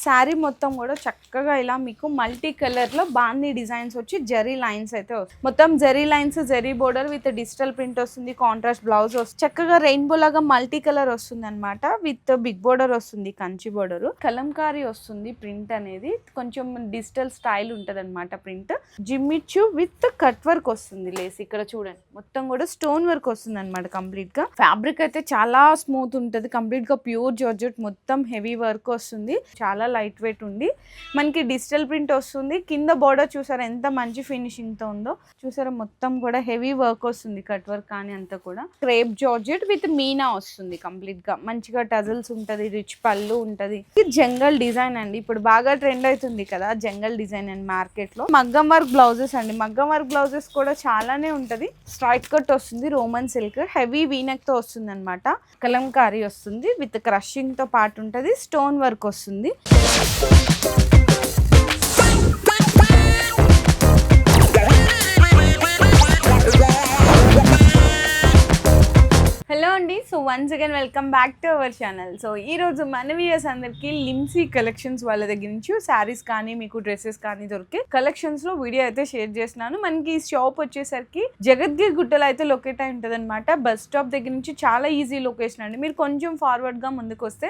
శారీ మొత్తం కూడా చక్కగా ఇలా మీకు మల్టీ కలర్ లో బాందీ డిజైన్స్ వచ్చి జరీ లైన్స్ అయితే వస్తాయి. మొత్తం zari lines, zari border with digital print వస్తుంది. కాంట్రాస్ట్ బ్లౌజ్ వస్తుంది. చక్కగా రెయిన్బో లాగా మల్టీ కలర్ వస్తుంది అనమాట. విత్ బిగ్ బోర్డర్ వస్తుంది, కంచి బోర్డర్. కలంకారీ వస్తుంది ప్రింట్ అనేది. కొంచెం డిజిటల్ స్టైల్ ఉంటది అనమాట ప్రింట్. జిమ్మిచ్చు విత్ కట్ వర్క్ వస్తుంది. లేస్ ఇక్కడ చూడండి మొత్తం కూడా స్టోన్ వర్క్ వస్తుంది అనమాట. కంప్లీట్ గా ఫ్యాబ్రిక్ అయితే చాలా స్మూత్ ఉంటది. కంప్లీట్ గా ప్యూర్ జార్జెట్, మొత్తం హెవీ వర్క్ వస్తుంది. చాలా లైట్ వెయిట్ ఉండి మనకి డిజిటల్ ప్రింట్ వస్తుంది. కింద బోర్డర్ చూసారా ఎంత మంచి ఫినిషింగ్ తో ఉందో చూసారా. మొత్తం కూడా హెవీ వర్క్ వస్తుంది, కట్ వర్క్ కానీ అంతా కూడా. క్రేప్ జార్జెట్ విత్ మీనా వస్తుంది. కంప్లీట్ గా మంచిగా టజల్స్ ఉంటది, రిచ్ పళ్ళు ఉంటది. ఇది జంగల్ డిజైన్ అండి. ఇప్పుడు బాగా ట్రెండ్ అవుతుంది కదా జంగల్ డిజైన్ అండ్ మార్కెట్ లో. మగ్గం వర్క్ బ్లౌజెస్ అండి. మగ్గం వర్క్ బ్లౌజెస్ కూడా చాలానే ఉంటది. స్ట్రైట్ కట్ వస్తుంది, రోమన్ సిల్క్, హెవీ వీనెక్ తో వస్తుంది అనమాట. కలంకారీ వస్తుంది విత్ క్రషింగ్ తో పాటు ఉంటది. స్టోన్ వర్క్ వస్తుంది. హలో అండి. So once again welcome back to our channel. So ఈ రోజు మన వ్యూయర్స్ అందరికి లిమ్సీ కలెక్షన్స్ వాళ్ళ దగ్గర నుంచి శారీస్ కానీ మీకు డ్రెస్సెస్ కానీ దొరికే కలెక్షన్స్ లో వీడియో అయితే షేర్ చేస్తున్నాను. మనకి ఈ షాప్ వచ్చేసరికి జగద్గిరి గుట్టలో అయితే లొకేట్ అయి ఉంటుంది అనమాట. బస్ స్టాప్ దగ్గర నుంచి చాలా ఈజీ లొకేషన్ అండి. మీరు కొంచెం ఫార్వర్డ్ గా ముందుకు వస్తే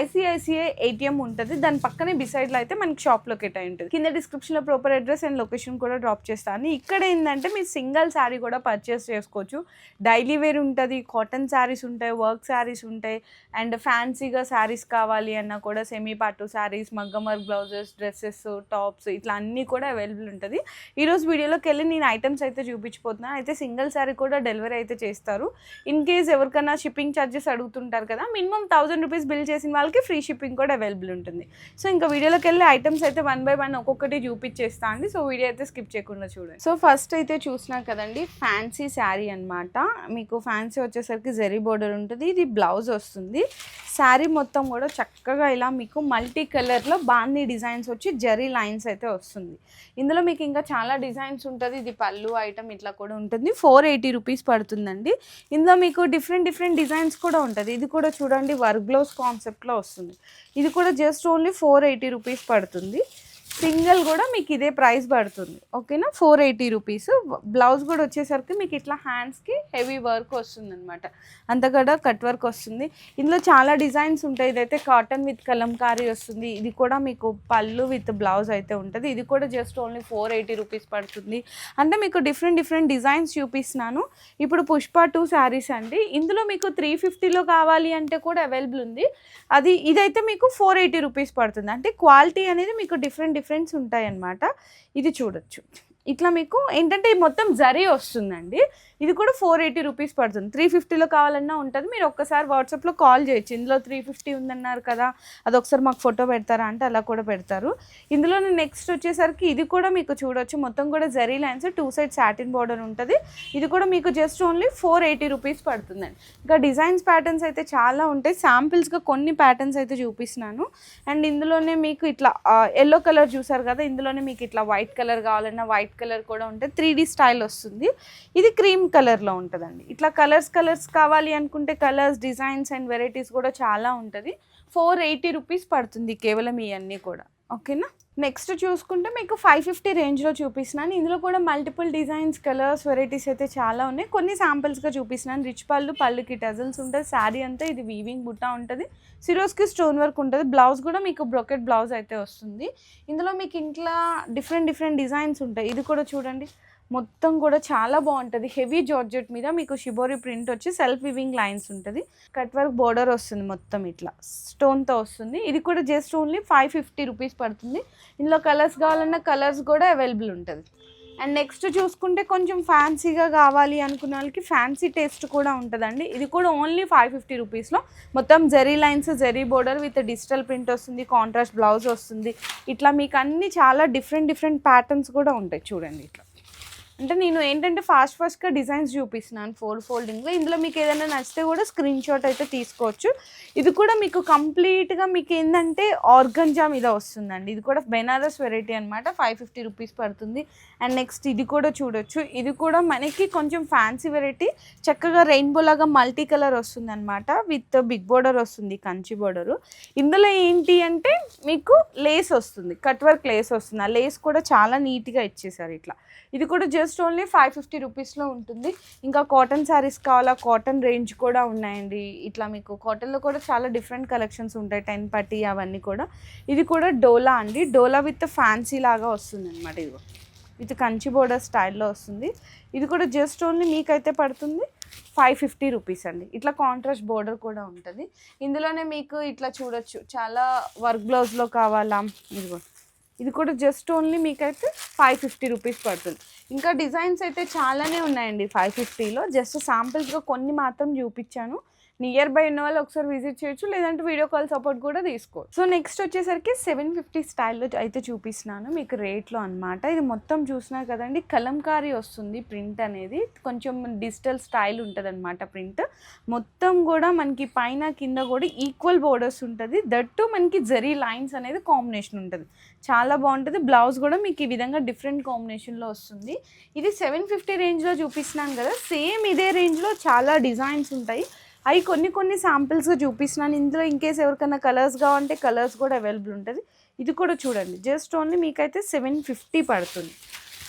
ICICI ATM ఉంటుంది. దాని పక్కనే బిసైడ్ లో అయితే మనకి షాప్ లొకేట్ అయి ఉంటుంది. కింద డిస్క్రిప్షన్ లో ప్రాపర్ అడ్రస్ అండ్ లొకేషన్ కూడా డ్రాప్ చేస్తాను. ఇక్కడ ఏంటంటే మీరు సింగిల్ శారీ కూడా పర్చేస్ చేసుకోవచ్చు. డైలీ వేర్ ఉంటుంది, కాటన్ శారీస్ ఉంటాయి, వర్క్ శారీస్ ఉంటాయి, అండ్ ఫ్యాన్సీగా శారీస్ కావాలి అన్నా కూడా సెమీ పట్టు శారీస్, మగ్గం వర్క్ బ్లౌజెస్, డ్రెస్సెస్, టాప్స్ ఇట్లా అన్నీ కూడా అవైలబుల్ ఉంటుంది. ఈరోజు వీడియోలోకి వెళ్ళి నేను ఐటమ్స్ అయితే చూపించిపోతున్నాను. అయితే సింగిల్ శారీ కూడా డెలివరీ అయితే చేస్తారు. ఇన్ కేస్ ఎవరికైనా షిప్పింగ్ ఛార్జెస్ అడుగుతుంటారు కదా, మినిమం 1000 రూపీస్ బిల్ చేసిన వాళ్ళకి ఫ్రీ షిప్పింగ్ కూడా అవైలబుల్ ఉంటుంది. సో ఇంకా వీడియోలోకి వెళ్ళి ఐటమ్స్ అయితే 1 by 1 ఒక్కొక్కటి చూపించేస్తా అండి. సో వీడియో అయితే స్కిప్ చేయకుండా చూడండి. సో ఫస్ట్ అయితే చూసినా కదండి ఫ్యాన్సీ శారీ అనమాట. మీకు ఫ్యాన్సీ వచ్చేసరికి జరీ బోర్డర్ ఉంటుంది. ఇది బ్లౌజ్ వస్తుంది. శారీ మొత్తం కూడా చక్కగా ఇలా మీకు మల్టీ కలర్లో బాందీ డిజైన్స్ వచ్చి జరీ లైన్స్ అయితే వస్తుంది. ఇందులో మీకు ఇంకా చాలా డిజైన్స్ ఉంటుంది. ఇది పళ్ళు ఐటమ్ ఇట్లా కూడా ఉంటుంది. 480 రూపీస్ పడుతుందండి. ఇందులో మీకు డిఫరెంట్ డిజైన్స్ కూడా ఉంటుంది. ఇది కూడా చూడండి వర్క్ బ్లౌజ్ కాన్సెప్ట్లో వస్తుంది. ఇది కూడా జస్ట్ ఓన్లీ 480 రూపీస్ పడుతుంది. సింగిల్ కూడా మీకు ఇదే ప్రైస్ పడుతుంది. ఓకేనా, 480 రూపీస్. బ్లౌజ్ కూడా వచ్చేసరికి మీకు ఇట్లా హ్యాండ్స్కి హెవీ వర్క్ వస్తుంది అనమాట. అంతా కూడా కట్ వర్క్ వస్తుంది. ఇందులో చాలా డిజైన్స్ ఉంటాయి. ఇదైతే కాటన్ విత్ కలంకారీ వస్తుంది. ఇది కూడా మీకు పళ్ళు విత్ బ్లౌజ్ అయితే ఉంటుంది. ఇది కూడా జస్ట్ ఓన్లీ 480 రూపీస్ పడుతుంది. అంటే మీకు డిఫరెంట్ డిజైన్స్ చూపిస్తున్నాను. ఇప్పుడు పుష్ప 2 శారీస్ అండి. ఇందులో మీకు 350లో కావాలి అంటే కూడా అవైలబుల్ ఉంది. ఇదైతే మీకు 480 రూపీస్ పడుతుంది. అంటే క్వాలిటీ అనేది మీకు డిఫరెంట్ ఉంటాయి అన్నమాట. ఇది చూడొచ్చు. ఇట్లా మీకు ఏంటంటే మొత్తం జరీ వస్తుందండి. ఇది కూడా 480 రూపీస్ పడుతుంది. 350లో కావాలన్నా ఉంటుంది. మీరు ఒక్కసారి వాట్సాప్లో కాల్ చేయొచ్చు. ఇందులో 350 ఉందన్నారు కదా, అది ఒకసారి మాకు ఫోటో పెడతారా అంటే అలా కూడా పెడతారు. ఇందులో నెక్స్ట్ వచ్చేసరికి ఇది కూడా మీకు చూడొచ్చు. మొత్తం కూడా zari lines, 2 side satin border ఉంటుంది. ఇది కూడా మీకు జస్ట్ ఓన్లీ 480 రూపీస్ పడుతుందండి. ఇంకా డిజైన్స్ ప్యాటర్న్స్ అయితే చాలా ఉంటాయి. శాంపిల్స్గా కొన్ని ప్యాటర్న్స్ అయితే చూపిస్తున్నాను. అండ్ ఇందులోనే మీకు ఇట్లా ఎల్లో కలర్ చూసారు కదా, ఇందులోనే మీకు ఇట్లా వైట్ కలర్ కావాలన్నా వైట్ కలర్ కూడా ఉంటుంది. 3D స్టైల్ వస్తుంది. ఇది క్రీమ్ కలర్లో ఉంటుందండి. ఇట్లా కలర్స్ కావాలి అనుకుంటే కలర్స్, డిజైన్స్ అండ్ వెరైటీస్ కూడా చాలా ఉంటుంది. 480 రూపీస్ పడుతుంది కేవలం ఇవన్నీ కూడా. ఓకేనా, నెక్స్ట్ చూసుకుంటే మీకు 550 రేంజ్లో చూపిస్తున్నాను. ఇందులో కూడా మల్టిపుల్ డిజైన్స్, కలర్స్, వెరైటీస్ అయితే చాలా ఉన్నాయి. కొన్ని శాంపిల్స్గా చూపిస్తున్నాను. రిచ్ పళ్ళుకి టజల్స్ ఉంటుంది. శారీ అంతా ఇది వీవింగ్ బుట్ట ఉంటుంది. సిరోస్కి స్టోన్ వర్క్ ఉంటుంది. బ్లౌజ్ కూడా మీకు బ్రొకెట్ బ్లౌజ్ అయితే వస్తుంది. ఇందులో మీకు ఇంట్లో డిఫరెంట్ డిజైన్స్ ఉంటాయి. ఇది కూడా చూడండి మొత్తం కూడా చాలా బాగుంటుంది. హెవీ జార్జెట్ మీద మీకు షిబోరి ప్రింట్ వచ్చి సెల్ఫ్ వివింగ్ లైన్స్ ఉంటుంది. కట్ వర్క్ బోర్డర్ వస్తుంది. మొత్తం ఇట్లా స్టోన్తో వస్తుంది. ఇది కూడా జస్ట్ ఓన్లీ 550 రూపీస్ పడుతుంది. ఇందులో కలర్స్ కావాలన్నా కలర్స్ కూడా అవైలబుల్ ఉంటుంది. అండ్ నెక్స్ట్ చూసుకుంటే కొంచెం ఫ్యాన్సీగా కావాలి అనుకున్న వాళ్ళకి ఫ్యాన్సీ టేస్ట్ కూడా ఉంటుందండి. ఇది కూడా ఓన్లీ 550 రూపీస్లో మొత్తం zari lines, zari border with digital print వస్తుంది. కాంట్రాస్ట్ బ్లౌజ్ వస్తుంది. ఇట్లా మీకు అన్ని చాలా డిఫరెంట్ ప్యాటర్న్స్ కూడా ఉంటాయి. చూడండి ఇట్లా అంటే నేను ఏంటంటే ఫాస్ట్గా డిజైన్స్ చూపిస్తున్నాను 4 ఫోల్డింగ్లో. ఇందులో మీకు ఏదైనా నచ్చితే కూడా స్క్రీన్ షాట్ అయితే తీసుకోవచ్చు. ఇది కూడా మీకు కంప్లీట్గా మీకు ఏంటంటే ఆర్గంజా మీద వస్తుందండి. ఇది కూడా బెనారస్ వెరైటీ అనమాట. 550 రూపీస్ పడుతుంది. అండ్ నెక్స్ట్ ఇది కూడా చూడొచ్చు. ఇది కూడా మనకి కొంచెం ఫ్యాన్సీ వెరైటీ, చక్కగా రెయిన్బో లాగా మల్టీ కలర్ వస్తుంది అనమాట. విత్ బిగ్ బోర్డర్ వస్తుంది, కంచి బోర్డరు. ఇందులో ఏంటి అంటే మీకు లేస్ వస్తుంది, కట్ వర్క్ లేస్ వస్తుంది. ఆ లేస్ కూడా చాలా నీట్గా ఇచ్చేసారు ఇట్లా. ఇది కూడా జస్ట్ ఓన్లీ 550 రూపీస్లో ఉంటుంది. ఇంకా కాటన్ శారీస్ కావాలా, కాటన్ రేంజ్ కూడా ఉన్నాయండి. ఇట్లా మీకు కాటన్లో కూడా చాలా డిఫరెంట్ కలెక్షన్స్ ఉంటాయి, 10 పట్టి అవన్నీ కూడా. ఇది కూడా డోలా అండి. డోలా విత్ ఫ్యాన్సీ లాగా వస్తుంది అనమాట. ఇదిగో విత్ కంచి బోర్డర్ స్టైల్లో వస్తుంది. ఇది కూడా జస్ట్ ఓన్లీ మీకైతే పడుతుంది 550 రూపీస్ అండి. ఇట్లా కాంట్రాస్ట్ బోర్డర్ కూడా ఉంటుంది. ఇందులోనే మీకు ఇట్లా చూడొచ్చు, చాలా వర్క్ బ్లౌజ్లో కావాలా, ఇదిగో ఇది కూడా జస్ట్ ఓన్లీ మీకైతే 550 రూపీస్ పడుతుంది. ఇంకా డిజైన్స్ అయితే చాలానే ఉన్నాయండి 550లో. జస్ట్ శాంపిల్స్గా కొన్ని మాత్రం చూపించాను. నియర్ బై ఉన్న వాళ్ళు ఒకసారి విజిట్ చేయొచ్చు, లేదంటే వీడియో కాల్ సపోర్ట్ కూడా తీసుకోవచ్చు. సో నెక్స్ట్ వచ్చేసరికి 750 స్టైల్లో అయితే చూపిస్తున్నాను మీకు రేట్లో అనమాట. ఇది మొత్తం చూసినారు కదండి, కలంకారీ వస్తుంది ప్రింట్ అనేది. కొంచెం డిజిటల్ స్టైల్ ఉంటుంది అనమాట ప్రింట్. మొత్తం కూడా మనకి పైన కింద కూడా ఈక్వల్ బోర్డర్స్ ఉంటుంది. దట్టు మనకి జరీ లైన్స్ అనేది కాంబినేషన్ ఉంటుంది, చాలా బాగుంటుంది. బ్లౌజ్ కూడా మీకు ఈ విధంగా డిఫరెంట్ కాంబినేషన్లో వస్తుంది. ఇది 750 రేంజ్లో చూపిస్తున్నాను కదా, సేమ్ ఇదే రేంజ్లో చాలా డిజైన్స్ ఉంటాయి. అవి కొన్ని శాంపిల్స్గా చూపిస్తున్నాను. ఇందులో ఇన్కేస్ ఎవరికైనా కలర్స్ కావాలంటే కలర్స్ కూడా అవైలబుల్ ఉంటుంది. ఇది కూడా చూడండి, జస్ట్ ఓన్లీ మీకైతే 750 పడుతుంది.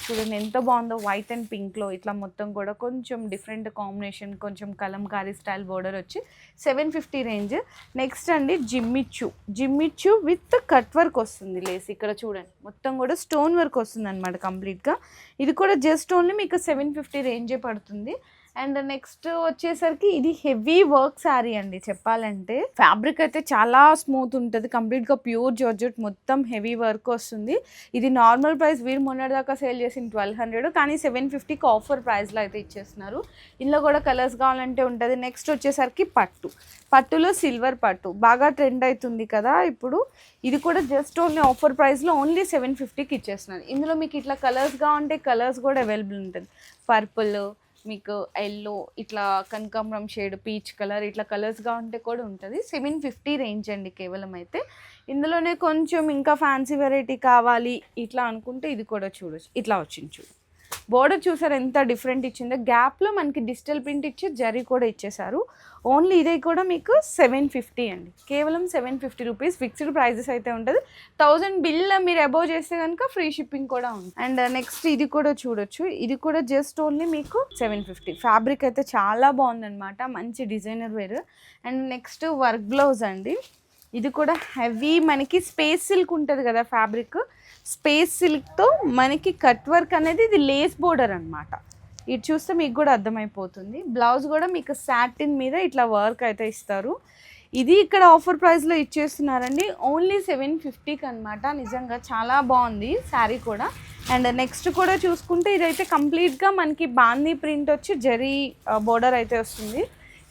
చూడండి ఎంత బాగుందో, వైట్ అండ్ పింక్లో ఇట్లా మొత్తం కూడా కొంచెం డిఫరెంట్ కాంబినేషన్, కొంచెం కలంకారీ స్టైల్ బోర్డర్ వచ్చి 750 రేంజ్. నెక్స్ట్ అండి జిమ్మిచ్చు విత్ కట్ వర్క్ వస్తుంది లేస్. ఇక్కడ చూడండి మొత్తం కూడా స్టోన్ వర్క్ వస్తుంది అనమాట కంప్లీట్గా. ఇది కూడా జస్ట్ ఓన్లీ మీకు 750 రేంజే పడుతుంది. అండ్ నెక్స్ట్ వచ్చేసరికి ఇది హెవీ వర్క్ శారీ అండి. చెప్పాలంటే ఫ్యాబ్రిక్ అయితే చాలా స్మూత్ ఉంటుంది, కంప్లీట్గా ప్యూర్ జార్జెట్, మొత్తం హెవీ వర్క్ వస్తుంది. ఇది నార్మల్ ప్రైస్ వీరు మొన్నటిదాకా సేల్ చేసిన 1200, కానీ 750కి ఆఫర్ ప్రైస్లో అయితే ఇచ్చేస్తున్నారు. ఇందులో కూడా కలర్స్ కావాలంటే ఉంటుంది. నెక్స్ట్ వచ్చేసరికి పట్టులో సిల్వర్ పట్టు బాగా ట్రెండ్ అవుతుంది కదా ఇప్పుడు. ఇది కూడా జస్ట్ ఓన్లీ ఆఫర్ ప్రైస్లో ఓన్లీ 750కి ఇచ్చేస్తున్నారు. ఇందులో మీకు ఇట్లా కలర్స్ కావాలంటే కలర్స్ కూడా అవైలబుల్ ఉంటుంది. పర్పుల్, మీకు ఎల్లో, ఇట్లా కనకాంబరం షేడ్, పీచ్ కలర్, ఇట్లా కలర్స్గా ఉంటే కూడా ఉంటుంది. 750 రేంజ్ అండి కేవలం. అయితే ఇందులోనే కొంచెం ఇంకా ఫ్యాన్సీ వెరైటీ కావాలి ఇట్లా అనుకుంటే ఇది కూడా చూడొచ్చు. ఇట్లా వచ్చింది చూడు, బోర్డర్ చూసారు ఎంత డిఫరెంట్ ఇచ్చిందో. గ్యాప్లో మనకి డిజిటల్ ప్రింట్ ఇచ్చి జరీ కూడా ఇచ్చేసారు. ఓన్లీ ఇదే కూడా మీకు 750 అండి, కేవలం 750 రూపీస్. ఫిక్స్డ్ ప్రైజెస్ అయితే ఉంటుంది. 1000 బిల్ మీరు అబోవ్ చేస్తే కనుక ఫ్రీ షిప్పింగ్ కూడా ఉంది. అండ్ నెక్స్ట్ ఇది కూడా చూడొచ్చు. ఇది కూడా జస్ట్ ఓన్లీ మీకు 750. ఫ్యాబ్రిక్ అయితే చాలా బాగుందన్నమాట, మంచి designer wear. And next work blouse అండి. ఇది కూడా హెవీ మనకి స్పేస్ సిల్క్ ఉంటుంది కదా ఫ్యాబ్రిక్, స్పేస్ సిల్క్తో మనకి కట్ వర్క్ అనేది, ఇది లేస్ బోర్డర్ అనమాట. ఇది చూస్తే మీకు కూడా అర్థమైపోతుంది. బ్లౌజ్ కూడా మీకు సాటిన్ మీద ఇట్లా వర్క్ అయితే ఇస్తారు. ఇది ఇక్కడ ఆఫర్ ప్రైస్లో ఇచ్చేస్తున్నారండి ఓన్లీ 750కి అనమాట. నిజంగా చాలా బాగుంది శారీ కూడా. అండ్ నెక్స్ట్ కూడా చూసుకుంటే ఇదైతే కంప్లీట్గా మనకి బాందీ ప్రింట్ వచ్చి జరీ బోర్డర్ అయితే వస్తుంది.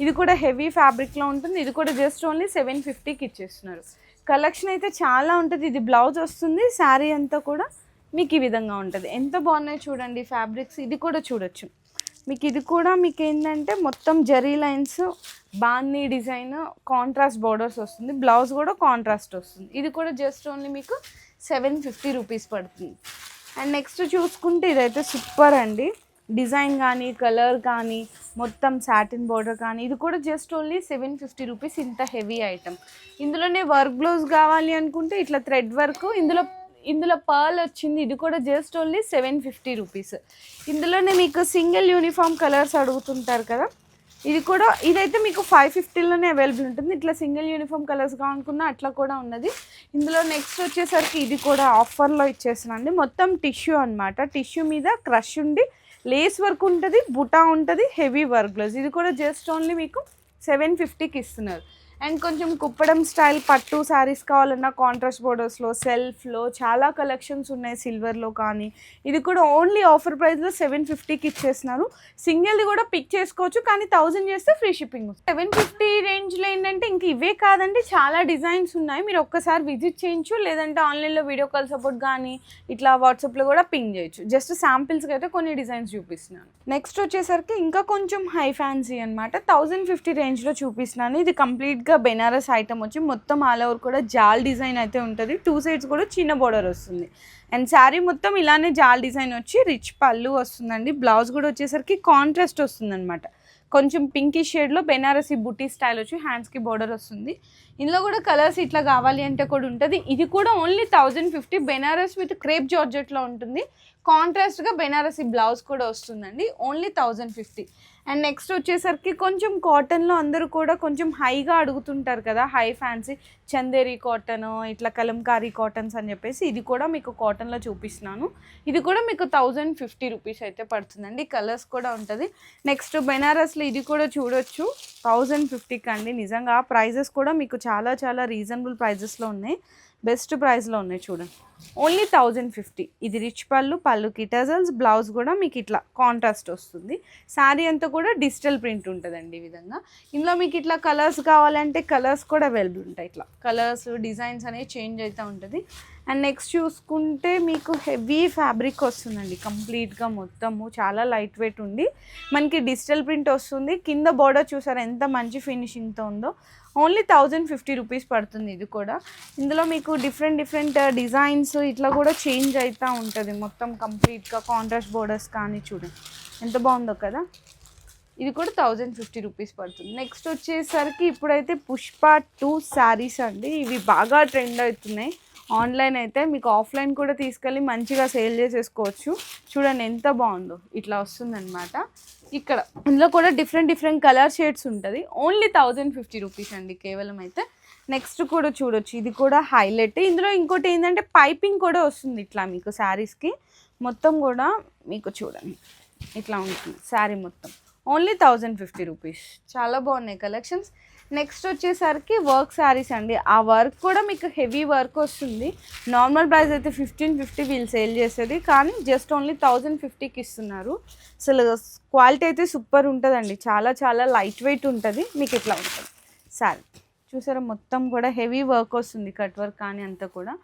ఇది కూడా హెవీ ఫ్యాబ్రిక్లో ఉంటుంది. ఇది కూడా జస్ట్ ఓన్లీ 750కి ఇచ్చేస్తున్నారు. కలెక్షన్ అయితే చాలా ఉంటుంది. ఇది బ్లౌజ్ వస్తుంది, శారీ అంతా కూడా మీకు ఈ విధంగా ఉంటుంది. ఎంత బాగున్నాయి చూడండి ఫ్యాబ్రిక్స్. ఇది కూడా చూడొచ్చు మీకు. ఇది కూడా మీకు ఏంటంటే మొత్తం జరీ లైన్స్, బాందీ డిజైన్, కాంట్రాస్ట్ బోర్డర్స్ వస్తుంది. బ్లౌజ్ కూడా కాంట్రాస్ట్ వస్తుంది. ఇది కూడా జస్ట్ ఓన్లీ మీకు 750 రూపీస్ పడుతుంది. అండ్ నెక్స్ట్ చూసుకుంటే ఇదైతే సూపర్ అండి. డిజైన్ కానీ కలర్ కానీ మొత్తం సాటిన్ బోర్డర్ కానీ, ఇది కూడా జస్ట్ ఓన్లీ 750 రూపీస్. ఇంత హెవీ ఐటమ్. ఇందులోనే వర్క్ బ్లౌజ్ కావాలి అనుకుంటే ఇట్లా థ్రెడ్ వర్క్, ఇందులో పర్ల్ వచ్చింది. ఇది కూడా జస్ట్ ఓన్లీ 750 రూపీస్. ఇందులోనే మీకు సింగిల్ యూనిఫామ్ కలర్స్ అడుగుతుంటారు కదా, ఇదైతే మీకు 550లోనే అవైలబుల్ ఉంటుంది. ఇట్లా సింగిల్ యూనిఫామ్ కలర్స్ కావాలనుకున్నా అట్లా కూడా ఉన్నది. ఇందులో నెక్స్ట్ వచ్చేసరికి ఇది కూడా ఆఫర్లో ఇచ్చేస్తున్నాండి. మొత్తం టిష్యూ అనమాట. టిష్యూ మీద క్రష్ ఉండి లేస్ వర్క్ ఉంటుంది, బుటా ఉంటుంది, హెవీ వర్క్ బ్లౌజ్. ఇది కూడా జస్ట్ ఓన్లీ మీకు 750కి ఇస్తున్నారు. అండ్ కొంచెం కుప్పడం స్టైల్ పట్టు శారీస్ కావాలన్నా కాంట్రాస్ట్ బోర్డర్స్లో సెల్ఫ్లో చాలా కలెక్షన్స్ ఉన్నాయి సిల్వర్లో కానీ. ఇది కూడా ఓన్లీ ఆఫర్ ప్రైస్లో 750కి ఇచ్చేస్తున్నారు. సింగిల్ది కూడా పిక్ చేసుకోవచ్చు కానీ 1000 చేస్తే ఫ్రీ షిప్పింగ్. 750 రేంజ్లో ఏంటంటే ఇంక ఇవే కాదండి, చాలా డిజైన్స్ ఉన్నాయి. మీరు ఒక్కసారి విజిట్ చేయొచ్చు, లేదంటే ఆన్లైన్లో వీడియో కాల్ సపోర్ట్ కానీ ఇట్లా వాట్సాప్లో కూడా పింగ్ చేయొచ్చు. జస్ట్ శాంపిల్స్కి అయితే కొన్ని డిజైన్స్ చూపిస్తున్నాను. నెక్స్ట్ వచ్చేసరికి ఇంకా కొంచెం హై ఫ్యాన్సీ అనమాట, 1050 రేంజ్లో చూపిస్తున్నాను. ఇది కంప్లీట్గా బెనారస్ ఐటమ్ వచ్చి మొత్తం ఆల్ ఓవర్ కూడా జాల్ డిజైన్ అయితే ఉంటుంది. 2 సైడ్స్ కూడా చిన్న బోర్డర్ వస్తుంది. అండ్ శారీ మొత్తం ఇలానే జాల్ డిజైన్ వచ్చి రిచ్ పళ్ళు వస్తుందండి. బ్లౌజ్ కూడా వచ్చేసరికి కాంట్రాస్ట్ వస్తుంది అనమాట. కొంచెం పింకిష్ షేడ్లో బెనారసీ బుటీ స్టైల్ వచ్చి హ్యాండ్స్కి బోర్డర్ వస్తుంది. ఇందులో కూడా కలర్స్ ఇట్లా కావాలి అంటే కూడా ఉంటుంది. ఇది కూడా ఓన్లీ 1050. బెనారస్ విత్ క్రేప్ జార్జెట్లో ఉంటుంది. కాంట్రాస్ట్గా బెనారసీ బ్లౌజ్ కూడా వస్తుందండి. ఓన్లీ 1050. అండ్ నెక్స్ట్ వచ్చేసరికి కొంచెం కాటన్లో అందరూ కూడా కొంచెం హైగా అడుగుతుంటారు కదా, హై ఫ్యాన్సీ చందేరి కాటన్, ఇట్లా కలంకారీ కాటన్స్ అని చెప్పేసి ఇది కూడా మీకు కాటన్లో చూపిస్తున్నాను. ఇది కూడా మీకు 1050 రూపీస్ అయితే పడుతుందండి. కలర్స్ కూడా ఉంటుంది. నెక్స్ట్ బెనారస్లో ఇది కూడా చూడొచ్చు 1050కి అండి. నిజంగా ప్రైజెస్ కూడా మీకు చాలా చాలా రీజనబుల్ ప్రైజెస్లో ఉన్నాయి, బెస్ట్ ప్రైస్లో ఉన్నాయి చూడండి. ఓన్లీ 1050. ఇది రిచ్ పళ్ళుకి టజల్స్, బ్లౌజ్ కూడా మీకు ఇట్లా కాంట్రాస్ట్ వస్తుంది. శారీ అంతా కూడా డిజిటల్ ప్రింట్ ఉంటుందండి ఈ విధంగా. ఇందులో మీకు ఇట్లా కలర్స్ కావాలంటే కలర్స్ కూడా అవైలబుల్ ఉంటాయి. ఇట్లా కలర్స్ డిజైన్స్ అనేవి చేంజ్ అవుతూ ఉంటుంది. అండ్ నెక్స్ట్ చూసుకుంటే మీకు హెవీ ఫ్యాబ్రిక్ వస్తుందండి. కంప్లీట్గా మొత్తము చాలా లైట్ వెయిట్ ఉండి మనకి డిజిటల్ ప్రింట్ వస్తుంది. కింద బోర్డర్ చూసారా ఎంత మంచి ఫినిషింగ్తో ఉందో. ఓన్లీ 1050 రూపీస్ పడుతుంది ఇది కూడా. ఇందులో మీకు డిఫరెంట్ డిజైన్స్ ఇట్లా కూడా చేంజ్ అవుతూ ఉంటుంది మొత్తం కంప్లీట్గా. కాంట్రాస్ట్ బోర్డర్స్ కానీ చూడండి ఎంత బాగుందో కదా. ఇది కూడా 1050 రూపీస్ పడుతుంది. నెక్స్ట్ వచ్చేసరికి ఇప్పుడైతే పుష్ప 2 శారీస్ అండి. ఇవి బాగా ట్రెండ్ అవుతున్నాయి. ఆన్లైన్ అయితే మీకు ఆఫ్లైన్ కూడా తీసుకెళ్ళి మంచిగా సేల్ చేసేసుకోవచ్చు. చూడండి ఎంత బాగుందో, ఇట్లా వస్తుందన్నమాట. ఇక్కడ ఇందులో కూడా డిఫరెంట్ కలర్ షేడ్స్ ఉంటుంది. ఓన్లీ 1050 రూపీస్ అండి కేవలం అయితే. నెక్స్ట్ కూడా చూడొచ్చు, ఇది కూడా హైలైట్. ఇందులో ఇంకోటి ఏంటంటే పైపింగ్ కూడా వస్తుంది ఇట్లా మీకు శారీస్కి మొత్తం కూడా. మీకు చూడండి ఇట్లా ఉంటుంది శారీ మొత్తం. Only 1050 rupees. చాలా బాగున్నాయి కలెక్షన్స్. నెక్స్ట్ వచ్చేసరికి వర్క్ శారీస్ అండి. ఆ వర్క్ కూడా మీకు హెవీ వర్క్ వస్తుంది. నార్మల్ ప్రైస్ అయితే 1550 వీళ్ళు సేల్ చేసేది, కానీ జస్ట్ ఓన్లీ 1050కి ఇస్తున్నారు. అసలు క్వాలిటీ అయితే సూపర్ ఉంటుందండి. చాలా చాలా లైట్ వెయిట్ ఉంటుంది. మీకు ఇట్లా ఉంటుంది శారీ చూసారా, మొత్తం కూడా హెవీ వర్క్ వస్తుంది, కట్ వర్క్ కానీ అంతా కూడా.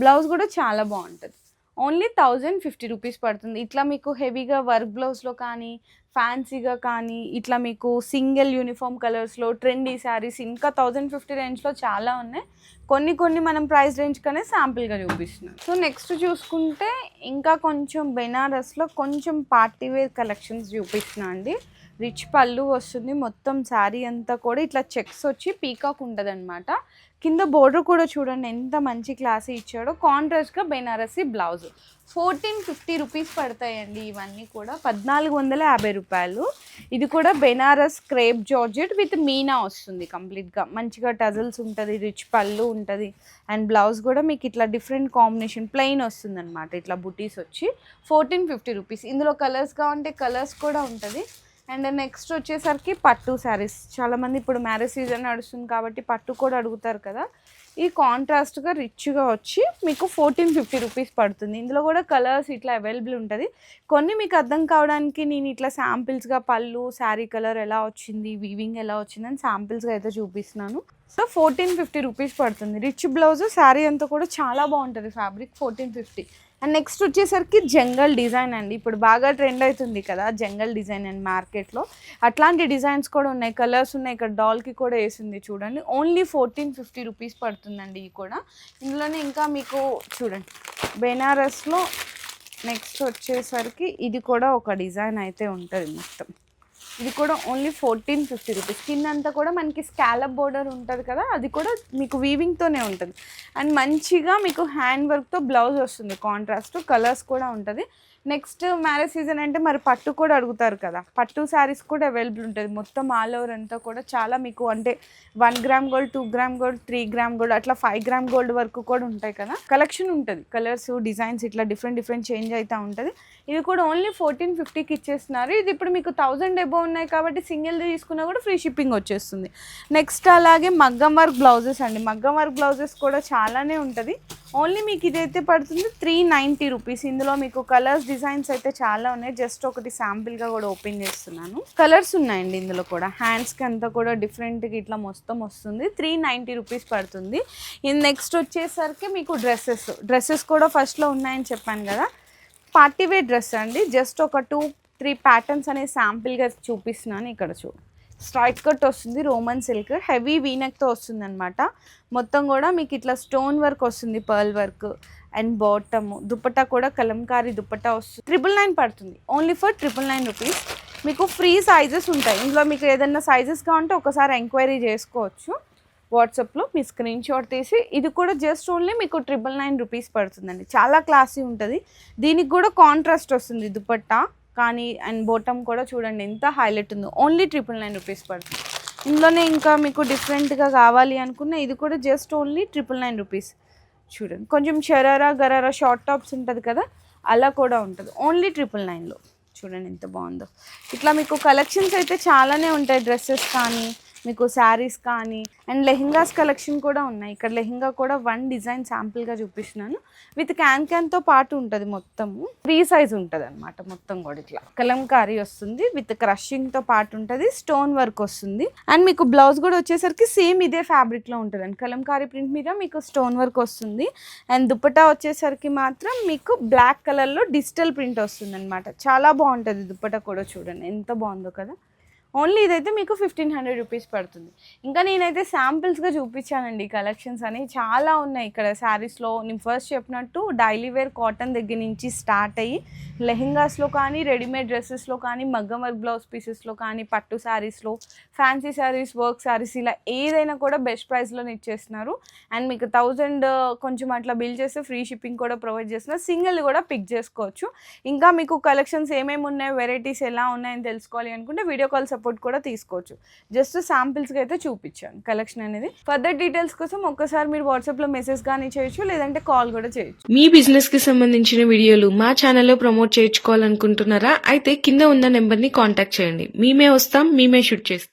బ్లౌజ్ కూడా చాలా బాగుంటుంది. ఓన్లీ 1050 రూపీస్ పడుతుంది. ఇట్లా మీకు హెవీగా వర్క్ బ్లౌజ్లో కానీ ఫ్యాన్సీగా కానీ ఇట్లా మీకు సింగిల్ యూనిఫామ్ కలర్స్లో ట్రెండీ శారీస్ ఇంకా 1050 రేంజ్లో చాలా ఉన్నాయి. కొన్ని మనం ప్రైస్ రేంజ్ కనే శాంపిల్గా చూపిస్తున్నాం. సో నెక్స్ట్ చూసుకుంటే ఇంకా కొంచెం బెనారస్లో కొంచెం పార్టీ వేర్ కలెక్షన్స్ చూపిస్తున్నా అండి. రిచ్ పళ్ళు వస్తుంది, మొత్తం శారీ అంతా కూడా ఇట్లా చెక్స్ వచ్చి పీకాక్ ఉంటుంది అనమాట. కింద బోర్డర్ కూడా చూడండి ఎంత మంచి క్లాసీ ఇచ్చాడో. కాంట్రాస్ట్గా బెనారసీ బ్లౌజ్. 1450 రూపీస్ పడతాయండి ఇవన్నీ కూడా. 1450 రూపాయలు. ఇది కూడా Benares crepe georgette with Meena వస్తుంది కంప్లీట్గా. మంచిగా టజల్స్ ఉంటుంది, రిచ్ పళ్ళు ఉంటుంది. అండ్ బ్లౌజ్ కూడా మీకు ఇట్లా డిఫరెంట్ కాంబినేషన్ ప్లెయిన్ వస్తుంది అనమాట. ఇట్లా బుటీస్ వచ్చి 1450 రూపీస్. ఇందులో కలర్స్ కావాలంటే కలర్స్ కూడా ఉంటుంది. అండ్ నెక్స్ట్ వచ్చేసరికి పట్టు శారీస్. చాలామంది ఇప్పుడు మ్యారేజ్ సీజన్ నడుస్తుంది కాబట్టి పట్టు కూడా అడుగుతారు కదా. ఈ కాంట్రాస్ట్గా రిచ్గా వచ్చి మీకు 1450 రూపీస్ పడుతుంది. ఇందులో కూడా కలర్స్ ఇట్లా అవైలబుల్ ఉంటుంది. కొన్ని మీకు అర్థం కావడానికి నేను ఇట్లా శాంపిల్స్గా పళ్ళు, శారీ కలర్ ఎలా వచ్చింది, వీవింగ్ ఎలా వచ్చిందని శాంపిల్స్గా అయితే చూపిస్తున్నాను. సో 1450 రూపీస్ పడుతుంది. రిచ్ బ్లౌజ్, శారీ అంతా కూడా చాలా బాగుంటుంది ఫ్యాబ్రిక్. 1450. అండ్ నెక్స్ట్ వచ్చేసరికి జంగల్ డిజైన్ అండి. ఇప్పుడు బాగా ట్రెండ్ అవుతుంది కదా జంగల్ డిజైన్ అండ్ మార్కెట్లో. అట్లాంటి డిజైన్స్ కూడా ఉన్నాయి, కలర్స్ ఉన్నాయి. ఇక్కడ డాల్కి కూడా వేసింది చూడండి. ఓన్లీ 1450 రూపీస్ పడుతుందండి ఇది కూడా. ఇందులోనే ఇంకా మీకు చూడండి బెనారస్లో నెక్స్ట్ వచ్చేసరికి ఇది కూడా ఒక డిజైన్ అయితే ఉంటుంది మొత్తం. ఇది కూడా ఓన్లీ 1450 రూపీస్. కింద అంతా కూడా మనకి స్కాలప్ బోర్డర్ ఉంటుంది కదా, అది కూడా మీకు వీవింగ్తోనే ఉంటుంది. అండ్ మంచిగా మీకు హ్యాండ్ వర్క్తో బ్లౌజ్ వస్తుంది కాంట్రాస్ట్. కలర్స్ కూడా ఉంటుంది. నెక్స్ట్ మ్యారేజ్ సీజన్ అంటే మరి పట్టు కూడా అడుగుతారు కదా, పట్టు శారీస్ కూడా అవైలబుల్ ఉంటుంది. మొత్తం ఆల్ ఓవర్ అంతా కూడా చాలా మీకు అంటే 1 gram gold, 2 gram gold, 3 gram gold అట్లా 5 గ్రామ్ గోల్డ్ వరకు కూడా ఉంటాయి కదా. కలెక్షన్ ఉంటుంది, కలర్స్ డిజైన్స్ ఇట్లా డిఫరెంట్ చేంజ్ అవుతూ ఉంటుంది. ఇది కూడా ఓన్లీ 1450కి ఇచ్చేస్తున్నారు. ఇది ఇప్పుడు మీకు 1000 అబోవ్ ఉన్నాయి కాబట్టి సింగిల్ తీసుకున్నా కూడా ఫ్రీ షిప్పింగ్ వచ్చేస్తుంది. నెక్స్ట్ అలాగే మగ్గం వర్క్ బ్లౌజెస్ అండి. మగ్గం వర్క్ బ్లౌజెస్ కూడా చాలానే ఉంటుంది. ఓన్లీ మీకు ఇదైతే పడుతుంది 390 రూపీస్. ఇందులో మీకు కలర్స్ డిజైన్స్ అయితే చాలా ఉన్నాయి. జస్ట్ ఒకటి శాంపిల్గా కూడా ఓపెన్ చేస్తున్నాను. కలర్స్ ఉన్నాయండి ఇందులో కూడా. హ్యాండ్స్కి అంతా కూడా డిఫరెంట్గా ఇట్లా మొత్తం వస్తుంది. 390 రూపీస్ పడుతుంది. ఇది నెక్స్ట్ వచ్చేసరికి మీకు డ్రెస్సెస్ కూడా ఫస్ట్లో ఉన్నాయని చెప్పాను కదా. పార్టీ వేర్ డ్రెస్ అండి. జస్ట్ ఒక 2-3 ప్యాటర్న్స్ అనేది శాంపిల్గా చూపిస్తున్నాను. ఇక్కడ చూడు, స్ట్రైట్ కట్ వస్తుంది, రోమన్ సిల్క్, హెవీ వీనెక్తో వస్తుంది అనమాట. మొత్తం కూడా మీకు ఇట్లా స్టోన్ వర్క్ వస్తుంది, pearl work and bottom. Dupatta కూడా కలంకారీ దుపట్టా వస్తుంది. 999 పడుతుంది. Only for 999 rupees. మీకు ఫ్రీ సైజెస్ ఉంటాయి ఇందులో. మీకు ఏదైనా సైజెస్ కావాలంటే ఒకసారి ఎంక్వైరీ చేసుకోవచ్చు వాట్సాప్లో. మీ స్క్రీన్ షాట్ తీసి. ఇది కూడా జస్ట్ ఓన్లీ మీకు 999 రూపీస్ పడుతుందండి. చాలా క్లాసీ ఉంటుంది. దీనికి కూడా కాంట్రాస్ట్ వస్తుంది దుపట్టా కానీ అండ్ బాటమ్ కూడా చూడండి ఎంత హైలైట్ ఉందో. ఓన్లీ 999 రూపీస్ పడుతుంది. ఇందులోనే ఇంకా మీకు డిఫరెంట్గా కావాలి అనుకున్న ఇది కూడా జస్ట్ ఓన్లీ 999 రూపీస్. చూడండి, కొంచెం షరారా గరారా షార్ట్ టాప్స్ ఉంటుంది కదా, అలా కూడా ఉంటుంది. ఓన్లీ 999లో. చూడండి ఎంత బాగుందో. ఇట్లా మీకు కలెక్షన్స్ అయితే చాలానే ఉంటాయి. డ్రెస్సెస్ కానీ మీకు శారీస్ కానీ అండ్ లెహెంగాస్ కలెక్షన్ కూడా ఉన్నాయి. ఇక్కడ లెహెంగా కూడా 1 డిజైన్ శాంపుల్గా చూపిస్తున్నాను. విత్ క్యాన్తో పాటు ఉంటుంది. మొత్తము ఫ్రీ సైజ్ ఉంటుంది అనమాట. మొత్తం కూడా ఇట్లా కలంకారీ వస్తుంది విత్ క్రషింగ్తో పాటు ఉంటుంది. స్టోన్ వర్క్ వస్తుంది. అండ్ మీకు బ్లౌజ్ కూడా వచ్చేసరికి సేమ్ ఇదే ఫ్యాబ్రిక్లో ఉంటుంది అండి. కలంకారీ ప్రింట్ మీద మీకు స్టోన్ వర్క్ వస్తుంది. అండ్ దుపట్టా వచ్చేసరికి మాత్రం మీకు బ్లాక్ కలర్లో డిజిటల్ ప్రింట్ వస్తుంది అనమాట. చాలా బాగుంటుంది దుపట్టా కూడా. చూడండి ఎంత బాగుందో కదా. ఓన్లీ ఇదైతే మీకు 1500 రూపీస్ పడుతుంది. ఇంకా నేనైతే శాంపిల్స్గా చూపించానండి. కలెక్షన్స్ అనేవి చాలా ఉన్నాయి ఇక్కడ శారీస్లో. నేను ఫస్ట్ చెప్పినట్టు డైలీ వేర్ కాటన్ దగ్గర నుంచి స్టార్ట్ అయ్యి లెహెంగాస్లో కానీ, రెడీమేడ్ డ్రెస్సెస్లో కానీ, మగ్గం వర్క్ బ్లౌజ్ పీసెస్లో కానీ, పట్టు శారీస్లో, ఫ్యాన్సీ శారీస్, వర్క్ శారీస్ ఇలా ఏదైనా కూడా బెస్ట్ ప్రైస్లోనే ఇచ్చేస్తున్నారు. అండ్ మీకు 1000 కొంచెం అట్లా బిల్ చేస్తే ఫ్రీ షిప్పింగ్ కూడా ప్రొవైడ్ చేస్తున్నారు. సింగిల్ కూడా పిక్ చేసుకోవచ్చు. ఇంకా మీకు కలెక్షన్స్ ఏమేమి ఉన్నాయి, వెరైటీస్ ఎలా ఉన్నాయని తెలుసుకోవాలి అనుకుంటే వీడియో కాల్ సపోర్ట్ కూడా తీసుకోవచ్చు. జస్ట్ శాంపిల్స్గా అయితే చూపించాను కలెక్షన్ అనేది. ఫర్దర్ డీటెయిల్స్ కోసం ఒక్కసారి మీరు వాట్సాప్లో మెసేజ్ కానీ చేయొచ్చు, లేదంటే కాల్ కూడా చేయొచ్చు. మీ బిజినెస్ కి సంబంధించిన వీడియోలు మా ఛానల్లో ప్రమోట్ చేయించుకోవాలనుకుంటున్నారా? అయితే కింద ఉన్న నెంబర్ ని కాంటాక్ట్ చేయండి. మేమే వస్తాం, మేమే షూట్ చేస్తాం.